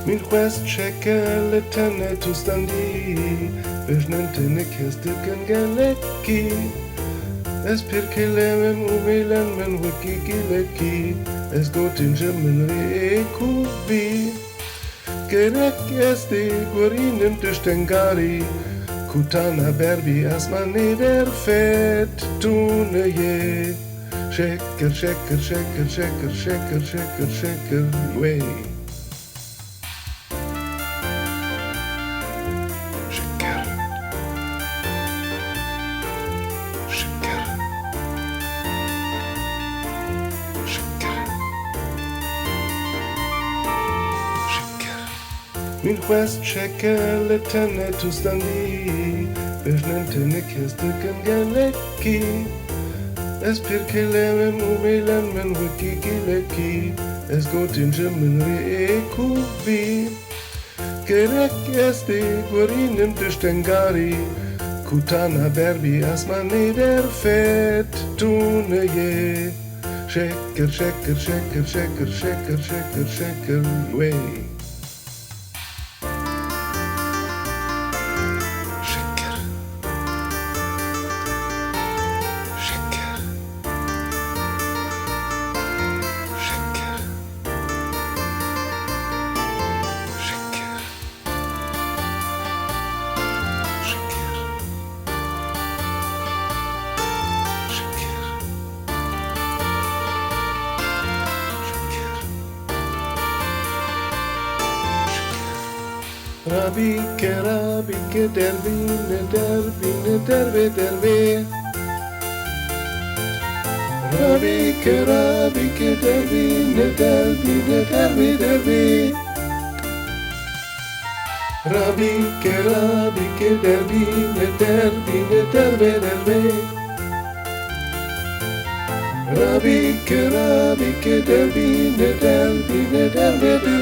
Min quest checker letane tustandi Bežnente nekestiken galecki Es pirkelemen umilen wiki gileki Es gotin jemmen rekubi Gerek esti guarinem tustengari Kutana berbi asmani der fet tuneye Shaker, shaker, shaker, shaker, shaker, shaker, shaker, way. Shaker. Shaker. Shaker. Shaker. Min quest checker letane tustandi Bežnente nekestiken galecki Es pirkelemen umilen wiki gileki Es gotin jemmen rekubi Gerek esti guarinem tustengari Kutana berbi asmani der fet tuneye Shaker, shaker, shaker, shaker, shaker, shaker, shaker, way. Shaker. Shaker. Shaker. Shaker. Shaker. Rabike, rabike, derbine, derbine, derbe, derbe. Rabike, rabike, derbine, derbine, derbe, derbe. Rabike, rabike, derbine, derbine, derbe, derbe. Rabike, rabike, derbine, derbine, derbe, derbe.